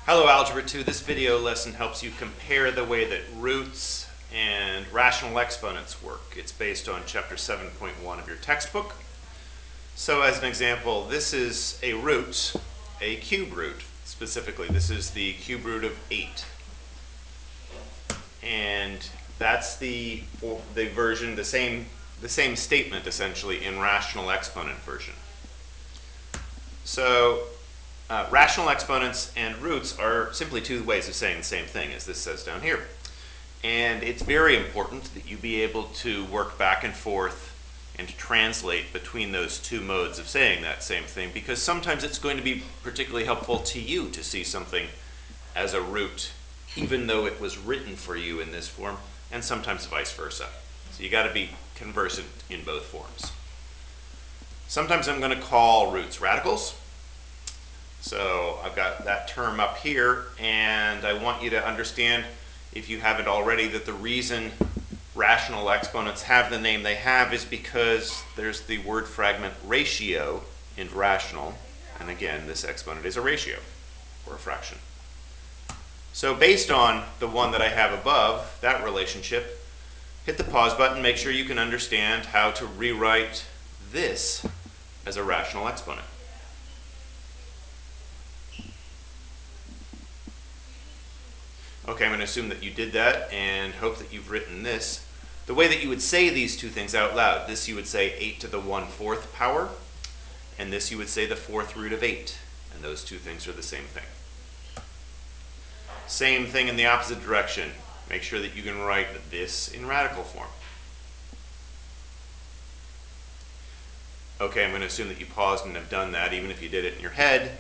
Hello Algebra 2. This video lesson helps you compare the way that roots and rational exponents work. It's based on chapter 7.1 of your textbook. So as an example, this is a root, a cube root specifically. This is the cube root of 8. And that's the version, the same statement essentially in rational exponent version. So rational exponents and roots are simply two ways of saying the same thing, as this says down here. And it's very important that you be able to work back and forth and to translate between those two modes of saying that same thing, because sometimes it's going to be particularly helpful to you to see something as a root, even though it was written for you in this form, and sometimes vice versa. So you got to be conversant in both forms. Sometimes I'm going to call roots radicals. So I've got that term up here, and I want you to understand, if you haven't already, that the reason rational exponents have the name they have is because there's the word fragment ratio in rational, and again, this exponent is a ratio, or a fraction. So based on the one that I have above, that relationship, hit the pause button, make sure you can understand how to rewrite this as a rational exponent. Okay, I'm going to assume that you did that and hope that you've written this. The way that you would say these two things out loud, this you would say 8 to the 1/4 power, and this you would say the 4th root of 8, and those two things are the same thing. Same thing in the opposite direction. Make sure that you can write this in radical form. Okay, I'm going to assume that you paused and have done that, even if you did it in your head,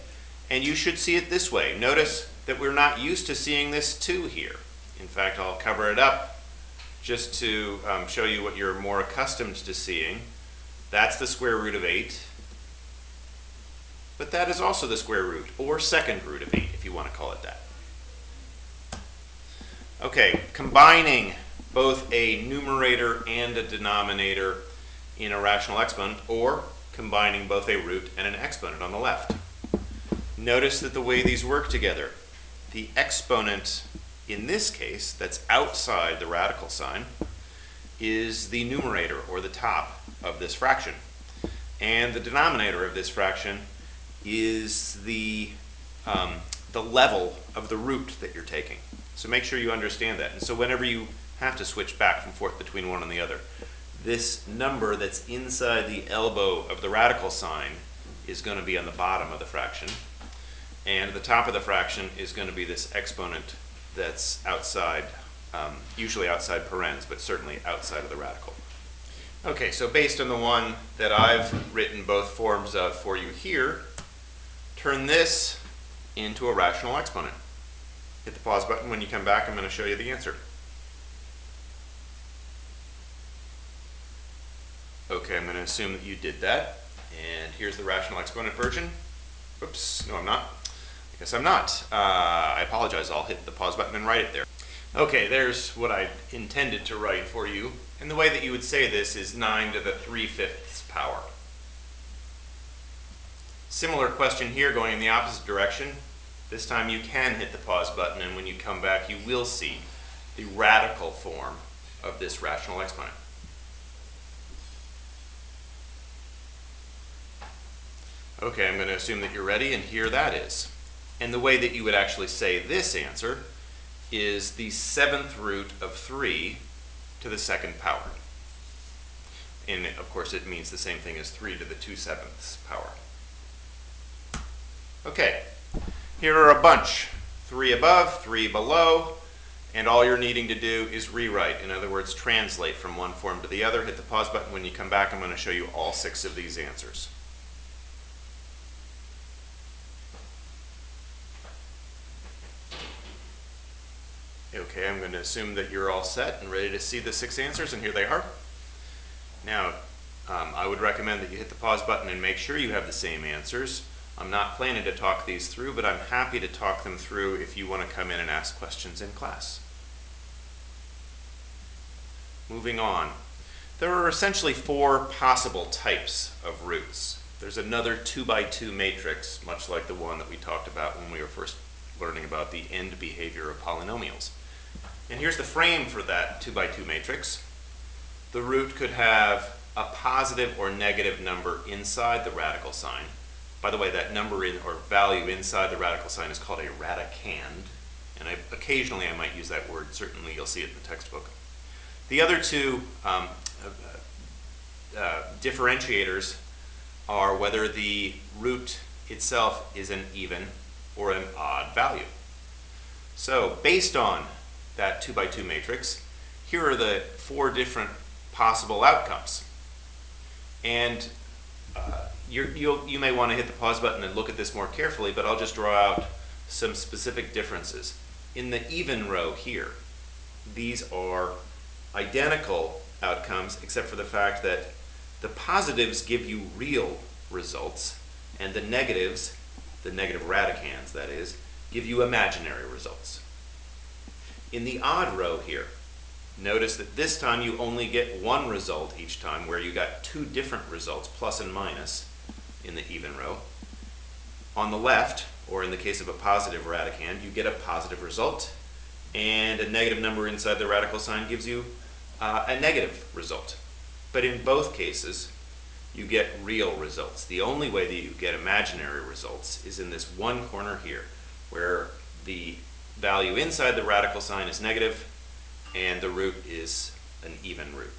and you should see it this way. Notice that we're not used to seeing this 2 here. In fact, I'll cover it up just to show you what you're more accustomed to seeing. That's the square root of 8, but that is also the square root, or second root of 8, if you want to call it that. Okay, combining both a numerator and a denominator in a rational exponent, or combining both a root and an exponent on the left. Notice that the way these work together, the exponent in this case that's outside the radical sign is the numerator, or the top of this fraction, and the denominator of this fraction is the level of the root that you're taking. So make sure you understand that. And so whenever you have to switch back and forth between one and the other, this number that's inside the elbow of the radical sign is going to be on the bottom of the fraction, and the top of the fraction is going to be this exponent that's outside, usually outside parens, but certainly outside of the radical. Okay, so based on the one that I've written both forms of for you here, turn this into a rational exponent. Hit the pause button. When you come back, I'm going to show you the answer. Okay, I'm going to assume that you did that, and here's the rational exponent version. Oops, no I'm not. I guess I'm not. I apologize. I'll hit the pause button and write it there. Okay, there's what I intended to write for you. And the way that you would say this is 9 to the 3/5 power. Similar question here going in the opposite direction. This time you can hit the pause button, and when you come back you will see the radical form of this rational exponent. Okay, I'm going to assume that you're ready, and here that is. And the way that you would actually say this answer is the 7th root of 3 to the 2nd power. And of course it means the same thing as 3 to the 2/7 power. Okay, here are a bunch. 3 above, 3 below, and all you're needing to do is rewrite. In other words, translate from one form to the other. Hit the pause button. When you come back, I'm going to show you all 6 of these answers. Okay, I'm going to assume that you're all set and ready to see the 6 answers, and here they are. Now, I would recommend that you hit the pause button and make sure you have the same answers. I'm not planning to talk these through, but I'm happy to talk them through if you want to come in and ask questions in class. Moving on. There are essentially 4 possible types of roots. There's another 2 by 2 matrix, much like the one that we talked about when learning about the end behavior of polynomials. And here's the frame for that 2 by 2 matrix. The root could have a positive or negative number inside the radical sign. By the way, that number or value inside the radical sign is called a radicand. And occasionally I might use that word. Certainly you'll see it in the textbook. The other two differentiators are whether the root itself is an even or an odd value. So based on that 2 by 2 matrix, here are the 4 different possible outcomes. And you may want to hit the pause button and look at this more carefully, but I'll just draw out some specific differences. In the even row here, these are identical outcomes except for the fact that the positives give you real results and the negatives, the negative radicands that is, give you imaginary results. In the odd row here, notice that this time you only get one result each time, where you got 2 different results, plus and minus, in the even row. On the left, or in the case of a positive radicand, you get a positive result, and a negative number inside the radical sign gives you a negative result. But in both cases, you get real results. The only way that you get imaginary results is in this one corner here, where the value inside the radical sign is negative, and the root is an even root.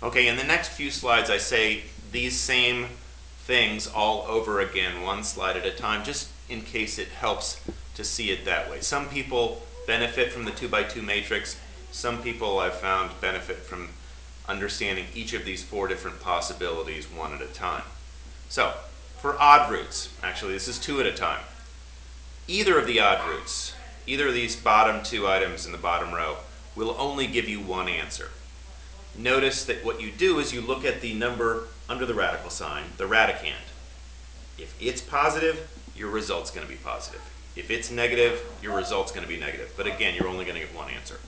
Okay, in the next few slides I say these same things all over again, one slide at a time, just in case it helps to see it that way. Some people benefit from the 2 by 2 matrix. Some people I've found benefit from understanding each of these 4 different possibilities one at a time. So, for odd roots, actually this is 2 at a time. Either of the odd roots, either of these bottom 2 items in the bottom row, will only give you one answer. Notice that what you do is you look at the number under the radical sign, the radicand. If it's positive, your result's going to be positive. If it's negative, your result's going to be negative. But again, you're only going to get one answer.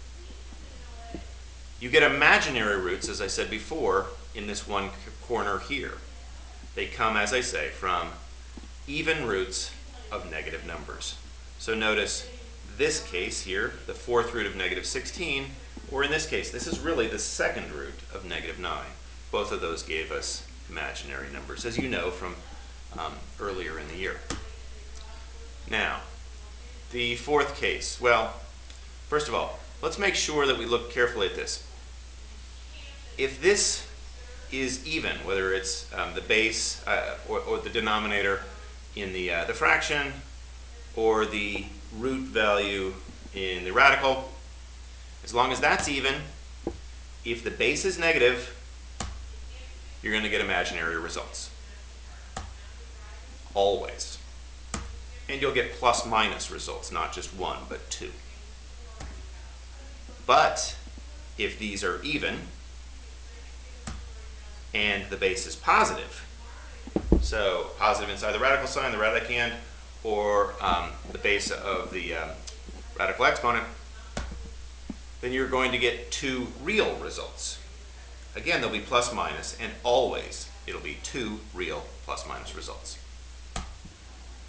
You get imaginary roots, as I said before, in this one corner here. They come, as I say, from even roots of negative numbers. So notice this case here, the 4th root of negative 16, or in this case, this is really the 2nd root of negative 9. Both of those gave us imaginary numbers, as you know from earlier in the year. Now, the 4th case. Well, first of all, let's make sure that we look carefully at this. If this is even, whether it's the base or the denominator in the fraction, or the root value in the radical, as long as that's even, if the base is negative, you're going to get imaginary results. Always. And you'll get plus minus results, not just 1, but 2. But if these are even, and the base is positive, so positive inside the radical sign, the radicand, or the base of the radical exponent, then you're going to get 2 real results. Again, there'll be plus minus, and always it'll be 2 real plus minus results.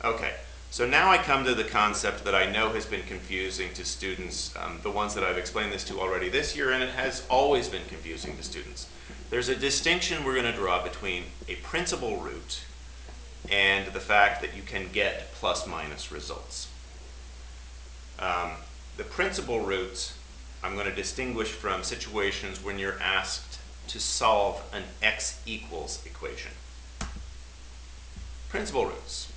Okay, so now I come to the concept that I know has been confusing to students, the ones that I've explained this to already this year, and it has always been confusing to students. There's a distinction we're going to draw between a principal root and the fact that you can get plus minus results. The principal roots I'm going to distinguish from situations when you're asked to solve an x equals equation. Principal roots.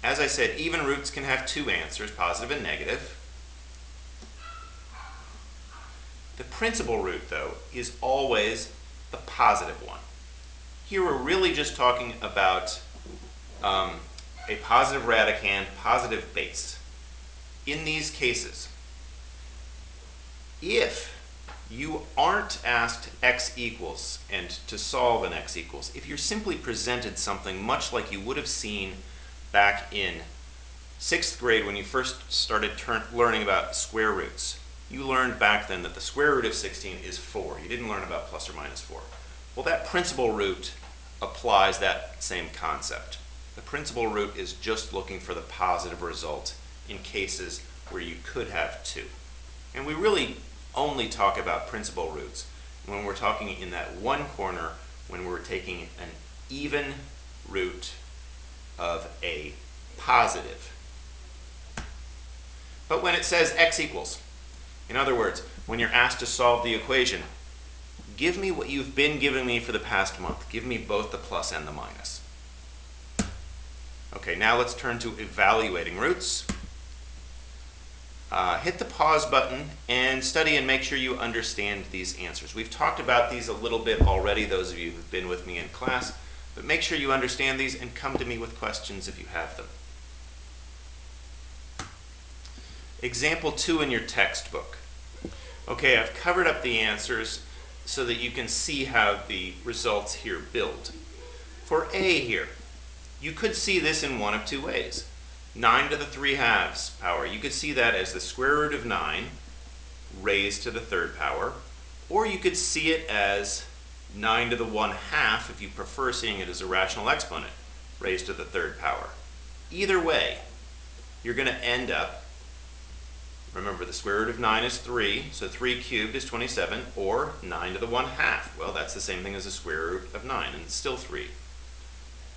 As I said, even roots can have 2 answers, positive and negative. The principal root, though, is always the positive one. Here we're really just talking about a positive radicand, positive base. In these cases, if you aren't asked x equals and to solve an x equals, if you're simply presented something much like you would have seen back in 6th grade when you first started learning about square roots, you learned back then that the square root of 16 is 4. You didn't learn about plus or minus 4. Well, that principal root applies that same concept. The principal root is just looking for the positive result in cases where you could have 2. And we really only talk about principal roots when we're talking in that one corner when we're taking an even root of a positive. But when it says x equals, in other words, when you're asked to solve the equation, give me what you've been giving me for the past month. Give me both the plus and the minus. Okay, now let's turn to evaluating roots. Hit the pause button and study and make sure you understand these answers. We've talked about these a little bit already, those of you who've been with me in class, but make sure you understand these and come to me with questions if you have them. Example 2 in your textbook. Okay, I've covered up the answers so that you can see how the results here build. For A here, you could see this in one of 2 ways. 9 to the 3/2 power. You could see that as the square root of 9 raised to the 3rd power, or you could see it as 9 to the 1/2 if you prefer seeing it as a rational exponent raised to the 3rd power. Either way, you're going to end up, remember the square root of 9 is 3, so 3 cubed is 27, or 9 to the 1/2. Well, that's the same thing as the square root of 9, and it's still 3.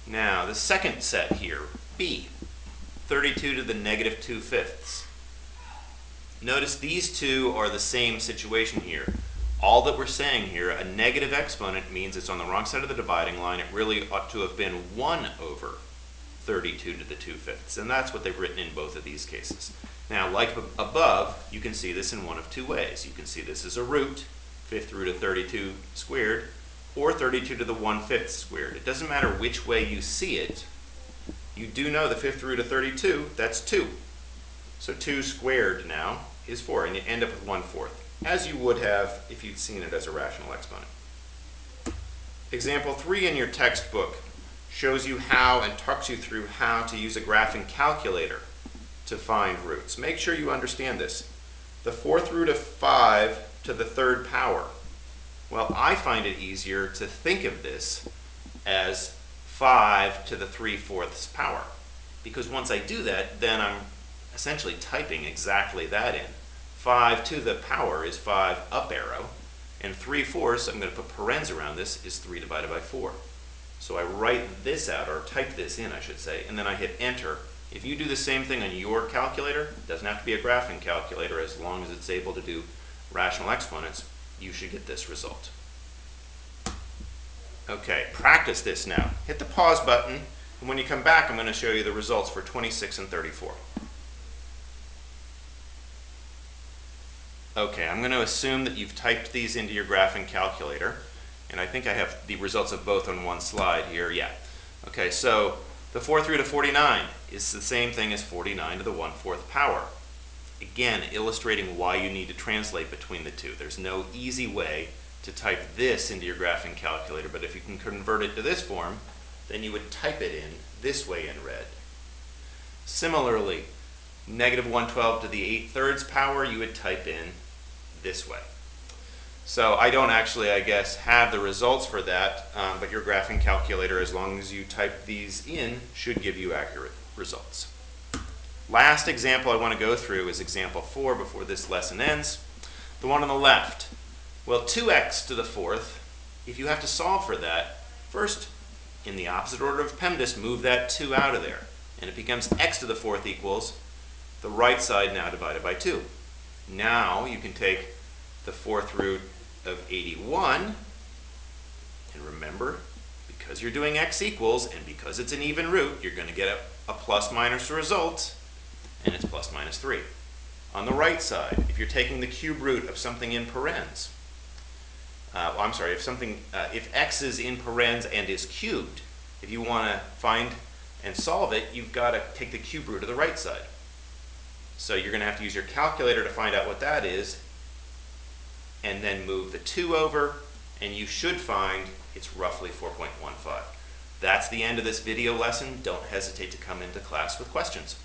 Now, the second set here, B, 32 to the negative 2/5. Notice these two are the same situation here. All that we're saying here, a negative exponent means it's on the wrong side of the dividing line. It really ought to have been 1 over 32 to the 2/5, and that's what they've written in both of these cases. Now, like above, you can see this in one of 2 ways. You can see this as a root, 5th root of 32 squared, or 32 to the 1/5 squared. It doesn't matter which way you see it. You do know the 5th root of 32, that's 2. So 2 squared now is 4, and you end up with 1/4, as you would have if you'd seen it as a rational exponent. Example 3 in your textbook shows you how and talks you through how to use a graphing calculator to find roots. Make sure you understand this. The 4th root of 5 to the 3rd power. Well, I find it easier to think of this as 5 to the 3/4 power, because once I do that, then I'm essentially typing exactly that in. 5 to the power is 5 up arrow, and 3/4, I'm going to put parens around this, is 3 divided by 4. So I write this out, or type this in, I should say, and then I hit enter. If you do the same thing on your calculator, it doesn't have to be a graphing calculator, as long as it's able to do rational exponents, you should get this result. Okay, practice this now. Hit the pause button, and when you come back, I'm going to show you the results for 26 and 34. Okay, I'm going to assume that you've typed these into your graphing calculator, and I think I have the results of both on one slide here. Yeah. Okay, so the 4th root of 49 is the same thing as 49 to the 1/4 power. Again, illustrating why you need to translate between the two. There's no easy way to type this into your graphing calculator, but if you can convert it to this form, then you would type it in this way in red. Similarly, negative 112 to the 8/3 power, you would type in this way. So I don't actually, I guess, have the results for that, but your graphing calculator, as long as you type these in, should give you accurate results. Last example I want to go through is example 4 before this lesson ends. The one on the left. Well, 2x to the 4th, if you have to solve for that, first, in the opposite order of PEMDAS, move that 2 out of there. And it becomes x to the 4th equals the right side now divided by 2. Now you can take the 4th root of 81, and remember, because you're doing x equals, and because it's an even root, you're going to get a plus minus result, and it's plus minus 3. On the right side, if you're taking the cube root of something in parens, if x is in parens and is cubed, if you want to find and solve it, you've got to take the cube root of the right side. So you're going to have to use your calculator to find out what that is, and then move the 2 over, and you should find it's roughly 4.15. That's the end of this video lesson. Don't hesitate to come into class with questions.